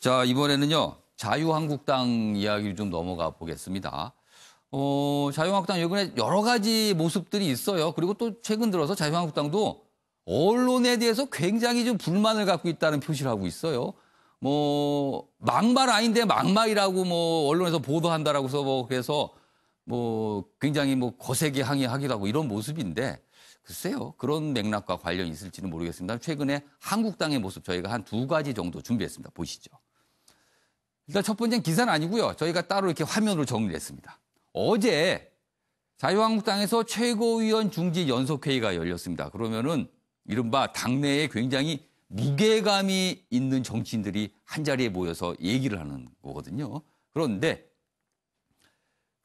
자, 이번에는요, 자유한국당 이야기를 좀 넘어가 보겠습니다. 자유한국당 최근에 여러 가지 모습들이 있어요. 그리고 또 최근 들어서 자유한국당도 언론에 대해서 굉장히 좀 불만을 갖고 있다는 표시를 하고 있어요. 막말 아닌데 막말이라고 언론에서 보도한다라고 해서 그래서 굉장히 거세게 항의하기도 하고 이런 모습인데 글쎄요. 그런 맥락과 관련이 있을지는 모르겠습니다. 최근에 한국당의 모습 저희가 한 2가지 정도 준비했습니다. 보시죠. 일단 첫 번째는 기사는 아니고요. 저희가 따로 이렇게 화면으로 정리를 했습니다. 어제 자유한국당에서 최고위원 중지 연석회의가 열렸습니다. 그러면은 이른바 당내에 굉장히 무게감이 있는 정치인들이 한자리에 모여서 얘기를 하는 거거든요. 그런데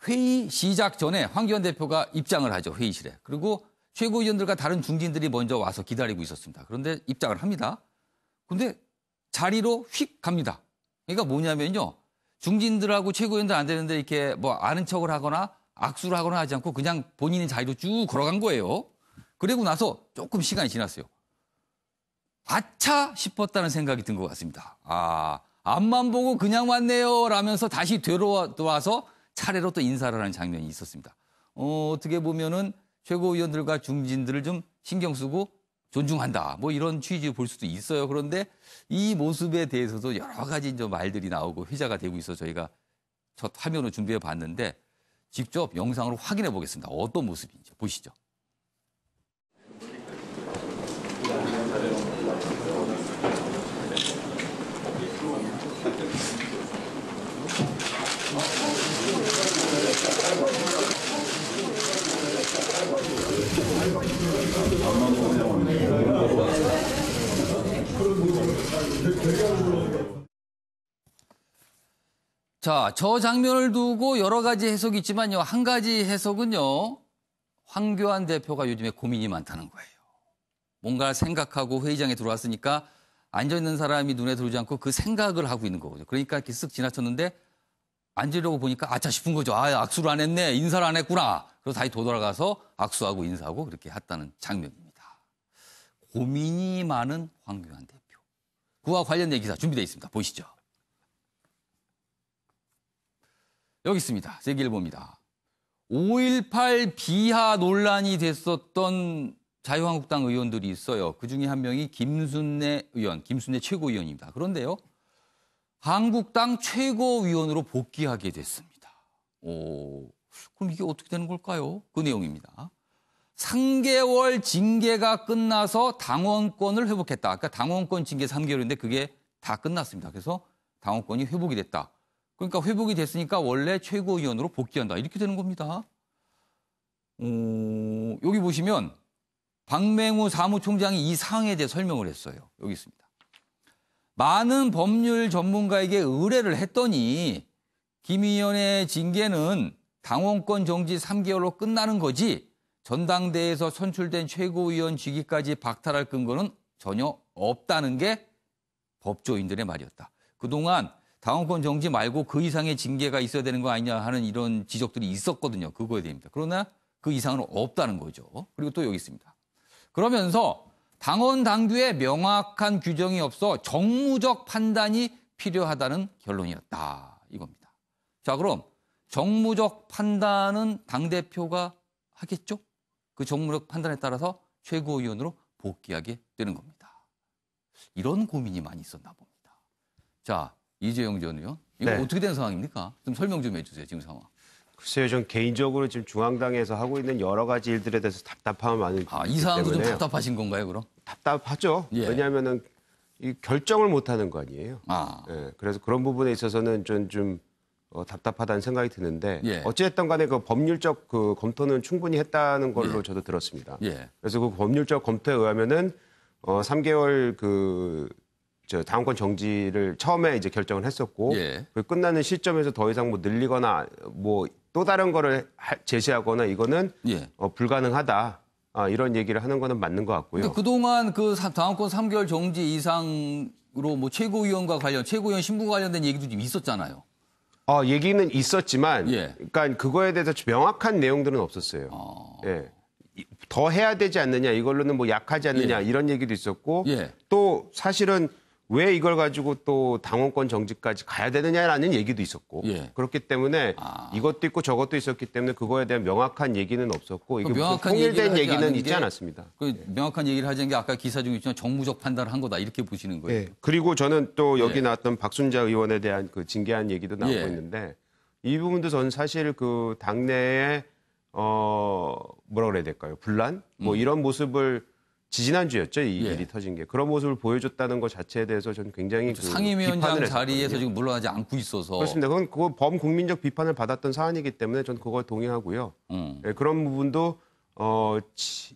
회의 시작 전에 황교안 대표가 입장을 하죠. 회의실에. 그리고 최고위원들과 다른 중진들이 먼저 와서 기다리고 있었습니다. 그런데 입장을 합니다. 근데 자리로 휙 갑니다. 그러니까 뭐냐면요. 중진들하고 최고위원들 안 되는데 이렇게 아는 척을 하거나 악수를 하거나 하지 않고 그냥 본인의 자리로 쭉 걸어간 거예요. 그리고 나서 조금 시간이 지났어요. 아차 싶었다는 생각이 든 것 같습니다. 앞만 보고 그냥 왔네요 라면서 다시 돌아와서 차례로 또 인사를 하는 장면이 있었습니다. 어떻게 보면은 최고위원들과 중진들을 좀 신경 쓰고 존중한다. 이런 취지로 볼 수도 있어요. 그런데 이 모습에 대해서도 여러 가지 이제 말들이 나오고 회자가 되고 있어 저희가 첫 화면으로 준비해 봤는데 직접 영상으로 확인해 보겠습니다. 어떤 모습인지 보시죠. 자, 저 장면을 두고 여러 가지 해석이 있지만요. 한 가지 해석은요. 황교안 대표가 요즘에 고민이 많다는 거예요. 뭔가 생각하고 회의장에 들어왔으니까 앉아있는 사람이 눈에 들어오지 않고 그 생각을 하고 있는 거거든요. 그러니까 이렇게 쓱 지나쳤는데 앉으려고 보니까 아차 싶은 거죠. 악수를 안 했네. 인사를 안 했구나. 그래서 다시 돌아가서 악수하고 인사하고 그렇게 했다는 장면입니다. 고민이 많은 황교안 대표. 그와 관련된 기사 준비되어 있습니다. 보시죠. 여기 있습니다. 제기일보입니다. 5.18 비하 논란이 됐었던 자유한국당 의원들이 있어요. 그중에 한 명이 김순례 의원, 김순례 최고위원입니다. 그런데요. 한국당 최고위원으로 복귀하게 됐습니다. 그럼 이게 어떻게 되는 걸까요? 그 내용입니다. 3개월 징계가 끝나서 당원권을 회복했다. 아까 당원권 징계 3개월인데 그게 다 끝났습니다. 그래서 당원권이 회복이 됐다. 그러니까 회복이 됐으니까 원래 최고위원으로 복귀한다. 이렇게 되는 겁니다. 여기 보시면 박맹우 사무총장이 이 사항에 대해 설명을 했어요. 여기 있습니다. 많은 법률 전문가에게 의뢰를 했더니 김 의원의 징계는 당원권 정지 3개월로 끝나는 거지 전당대회에서 선출된 최고위원 직위까지 박탈할 근거는 전혀 없다는 게 법조인들의 말이었다. 그동안 당원권 정지 말고 그 이상의 징계가 있어야 되는 거 아니냐 하는 이런 지적들이 있었거든요. 그거에 대해입니다. 그러나 그 이상은 없다는 거죠. 그리고 또 여기 있습니다. 그러면서 당원 당규에 명확한 규정이 없어 정무적 판단이 필요하다는 결론이었다. 이겁니다. 자, 그럼 정무적 판단은 당대표가 하겠죠? 그 정무적 판단에 따라서 최고위원으로 복귀하게 되는 겁니다. 이런 고민이 많이 있었나 봅니다. 자, 이재용 전 의원, 이거 어떻게 된 상황입니까? 좀 설명 좀 해주세요, 지금 상황. 글쎄요, 전 개인적으로 지금 중앙당에서 하고 있는 여러 가지 일들에 대해서 답답함을 많이 이 상황도 좀 답답하신 건가요, 그럼? 답답하죠. 예. 왜냐하면은 이 결정을 못 하는 거 아니에요. 예, 그래서 그런 부분에 있어서는 좀 답답하다는 생각이 드는데 예. 어찌됐든 간에 그 법률적 그 검토는 충분히 했다는 걸로 저도 들었습니다. 예. 그래서 그 법률적 검토에 의하면은 3개월 당원권 정지를 처음에 이제 결정을 했었고 그 끝나는 시점에서 더 이상 늘리거나 또 다른 거를 제시하거나 이거는 불가능하다. 이런 얘기를 하는 거는 맞는 것 같고요. 근데 그동안 그 당원권 3개월 정지 이상으로 최고위원과 최고위원 신부가 관련된 얘기도 좀 있었잖아요. 얘기는 있었지만, 그러니까 그거에 대해서 명확한 내용들은 없었어요. 예. 더 해야 되지 않느냐, 이걸로는 약하지 않느냐 이런 얘기도 있었고, 또 사실은 왜 이걸 가지고 또 당원권 정지까지 가야 되느냐라는 얘기도 있었고 예. 그렇기 때문에 이것도 있고 저것도 있었기 때문에 그거에 대한 명확한 얘기는 없었고 이게 명확한 통일된 얘기를 얘기는 있지 게 않았습니다. 명확한 얘기를 하자는 게 아까 기사 중에 있지만 정무적 판단을 한 거다 이렇게 보시는 거예요. 네. 그리고 저는 또 여기 예. 나왔던 박순자 의원에 대한 그 징계한 얘기도 나오고 예. 있는데 이 부분도 저는 사실 그 당내에 뭐라 그래야 될까요? 분란 뭐 이런 모습을 지지난주였죠. 이 예. 일이 터진 게. 그런 모습을 보여줬다는 것 자체에 대해서 저는 굉장히 그 상임위원장 비판을 자리에서 했었거든요. 지금 물러나지 않고 있어서. 그렇습니다. 그건 그거 범국민적 비판을 받았던 사안이기 때문에 저는 그걸 동의하고요. 예, 그런 부분도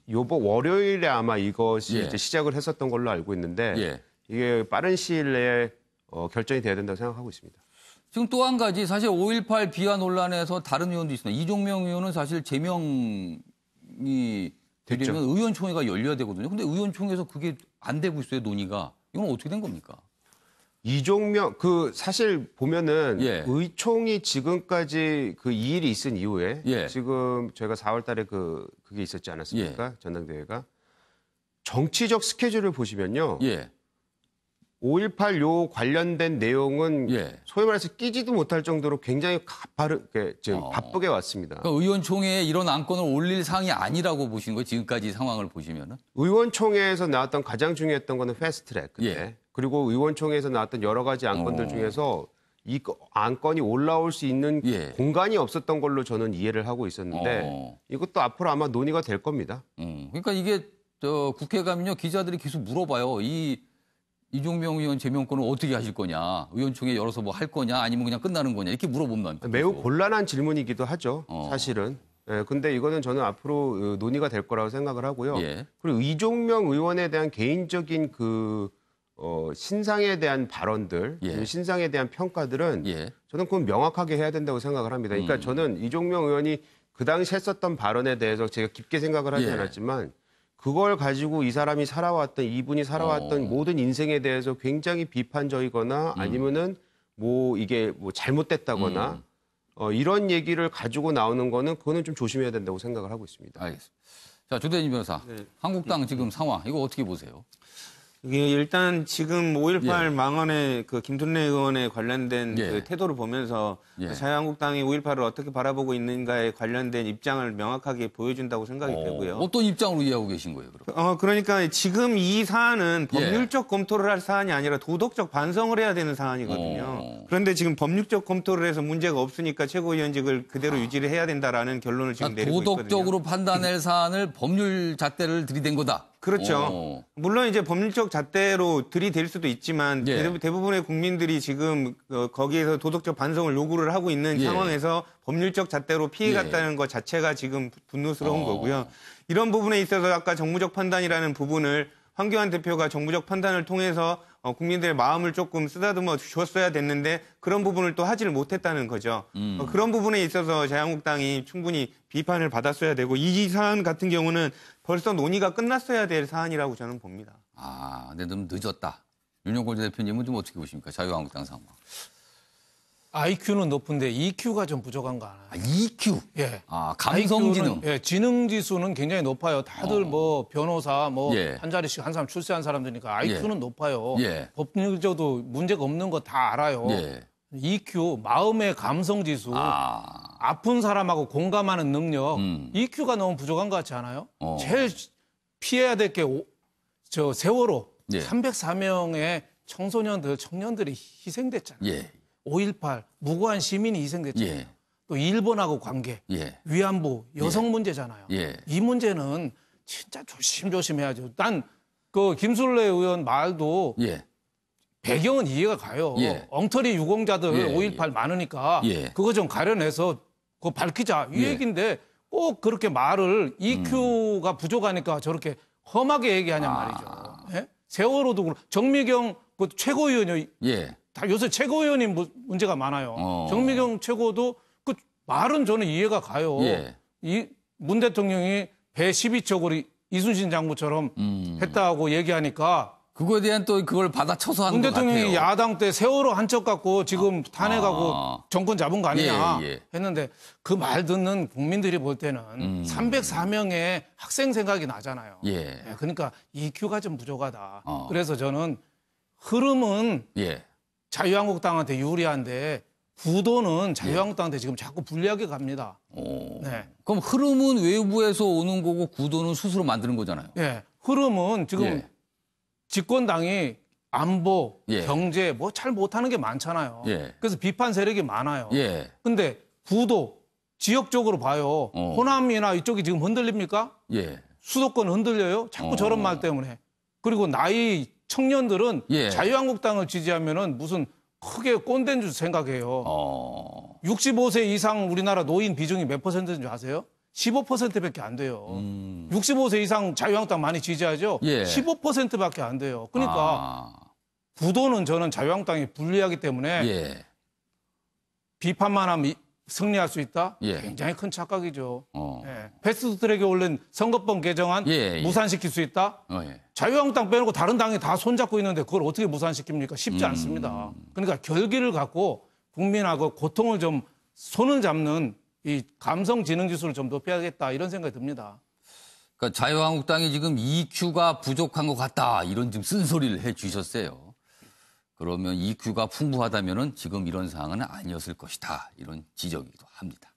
요번 월요일에 아마 이것이 예. 이제 시작을 했었던 걸로 알고 있는데 예. 이게 빠른 시일 내에 결정이 돼야 된다고 생각하고 있습니다. 지금 또 한 가지 사실 5.18 비하 논란에서 다른 의원도 있습니다. 이종명 의원은 사실 제명이 되려면 의원총회가 열려야 되거든요. 근데 의원총회에서 그게 안 되고 있어요, 논의가. 이건 어떻게 된 겁니까? 이종명 사실 보면은 예. 의총이 지금까지 그 이 일이 있은 이후에 예. 지금 저희가 4월 달에 그게 있었지 않았습니까? 전당대회가. 정치적 스케줄을 보시면요. 예. 5.18 요 관련된 내용은 예. 소위 말해서 끼지도 못할 정도로 굉장히 바쁘게 왔습니다. 그러니까 의원총회에 이런 안건을 올릴 사항이 아니라고 보시는 거예요? 지금까지 상황을 보시면은? 의원총회에서 나왔던 가장 중요했던 거는 패스트트랙 그때. 예. 그리고 의원총회에서 나왔던 여러 가지 안건들 중에서 이 안건이 올라올 수 있는 예. 공간이 없었던 걸로 저는 이해를 하고 있었는데 이것도 앞으로 아마 논의가 될 겁니다. 그러니까 이게 국회 가면요 기자들이 계속 물어봐요. 이종명 의원 제명권을 어떻게 하실 거냐, 의원총회 열어서 뭐 할 거냐, 아니면 그냥 끝나는 거냐 이렇게 물어봅니다. 매우 곤란한 질문이기도 하죠. 사실은. 예, 근데 이거는 저는 앞으로 논의가 될 거라고 생각을 하고요. 예. 그리고 이종명 의원에 대한 개인적인 신상에 대한 발언들, 예. 신상에 대한 평가들은 예. 저는 그건 명확하게 해야 된다고 생각을 합니다. 그러니까 저는 이종명 의원이 그 당시 했었던 발언에 대해서 제가 깊게 생각을 하지 예. 않았지만 그걸 가지고 이분이 살아왔던 모든 인생에 대해서 굉장히 비판적이거나 아니면은 이게 잘못됐다거나 이런 얘기를 가지고 나오는 거는 좀 조심해야 된다고 생각을 하고 있습니다. 알겠습니다. 자, 조대진 변호사, 네. 한국당 지금 상황 이거 어떻게 보세요? 이게 일단 지금 5.18 예. 망언의 그 김순례 의원에 관련된 예. 그 태도를 보면서 예. 자유한국당이 5.18을 어떻게 바라보고 있는가에 관련된 입장을 명확하게 보여준다고 생각이 되고요. 어떤 입장으로 이해하고 계신 거예요, 그럼? 그러니까 지금 이 사안은 법률적 검토를 할 사안이 아니라 도덕적 반성을 해야 되는 사안이거든요. 그런데 지금 법률적 검토를 해서 문제가 없으니까 최고위원직을 그대로 유지를 해야 된다라는 결론을 지금 내리고 있거든요. 도덕적으로 판단할 사안을 법률 잣대를 들이댄 거다. 그렇죠. 물론 이제 법률적 잣대로 들이댈 수도 있지만 예. 대부분의 국민들이 지금 거기에서 도덕적 반성을 요구를 하고 있는 예. 상황에서 법률적 잣대로 피해갔다는 것 자체가 지금 분노스러운 거고요. 이런 부분에 있어서 아까 정무적 판단이라는 부분을 황교안 대표가 정무적 판단을 통해서 국민들의 마음을 조금 쓰다듬어 주었어야 됐는데 그런 부분을 또 하지를 못했다는 거죠. 그런 부분에 있어서 자유한국당이 충분히 비판을 받았어야 되고 이 사안 같은 경우는 벌써 논의가 끝났어야 될 사안이라고 저는 봅니다. 근데 좀 늦었다. 윤영골 대표님은 좀 어떻게 보십니까? 자유한국당 상황. IQ는 높은데 EQ가 좀 부족한 거 아나요? EQ? 예. 감성지능. 예, 지능 지수는 굉장히 높아요. 다들 변호사 예. 한 자리씩 한 사람 출세한 사람들이니까 IQ는 높아요. 예. 법률적도 문제가 없는 거 다 알아요. 예. EQ, 마음의 감성 지수, 아픈 사람하고 공감하는 능력, EQ가 너무 부족한 것 같지 않아요? 제일 피해야 될 게 세월호 예. 304명의 청년들이 희생됐잖아요. 예. 5.18 무고한 시민이 희생됐잖아요. 예. 또 일본하고 관계, 예. 위안부, 여성 문제잖아요. 예. 이 문제는 진짜 조심해야죠. 난 그 김술래 의원 말도 예. 배경은 이해가 가요. 예. 엉터리 유공자들 예. 5.18 많으니까 예. 그거 좀 가려내서 그거 밝히자 이 예. 얘기인데 꼭 그렇게 말을 EQ가 부족하니까 저렇게 험하게 얘기하냐 말이죠. 예? 세월호도 그렇고 정미경 그 최고위원이 예. 다 요새 최고위원이 문제가 많아요. 정미경 최고도 그 말은 저는 이해가 가요. 예. 이 문 대통령이 배 12척을 이순신 장군처럼 했다고 얘기하니까 그거에 대한 또 그걸 받아쳐서 하는 문 것 같아요. 대통령이 야당 때 세월호 한 척 갖고 지금 탄핵하고 정권 잡은 거 아니냐 했는데 그 말 듣는 국민들이 볼 때는 304명의 학생 생각이 나잖아요. 예. 그러니까 EQ가 좀 부족하다. 그래서 저는 흐름은 예. 자유한국당한테 유리한데 구도는 자유한국당한테 지금 자꾸 불리하게 갑니다. 네. 그럼 흐름은 외부에서 오는 거고 구도는 스스로 만드는 거잖아요. 예. 흐름은 지금 예. 집권당이 안보, 예. 경제 뭐 잘 못하는 게 많잖아요. 예. 그래서 비판 세력이 많아요. 예. 근데 구도 지역적으로 봐요. 호남이나 이쪽이 지금 흔들립니까? 예. 수도권 흔들려요? 자꾸 저런 말 때문에. 그리고 나이 청년들은 예. 자유한국당을 지지하면은 무슨 크게 꼰대인 줄 생각해요. 65세 이상 우리나라 노인 비중이 몇 퍼센트인 줄 아세요? 15%밖에 안 돼요. 65세 이상 자유한국당 많이 지지하죠? 예. 15%밖에 안 돼요. 그러니까 구도는 저는 자유한국당이 불리하기 때문에 예. 비판만 하면 승리할 수 있다? 예. 굉장히 큰 착각이죠. 예. 패스트트랙에 올린 선거법 개정안 예. 무산시킬 수 있다? 예. 자유한국당 빼놓고 다른 당이 다 손잡고 있는데 그걸 어떻게 무산시킵니까? 쉽지 않습니다. 그러니까 결기를 갖고 국민하고 고통을 좀 손을 잡는 이 감성 지능 지수를 좀 높여야겠다 이런 생각이 듭니다. 그러니까 자유한국당이 지금 EQ가 부족한 것 같다 이런 좀 쓴소리를 해 주셨어요. 그러면 EQ가 풍부하다면은 지금 이런 상황은 아니었을 것이다 이런 지적이기도 합니다.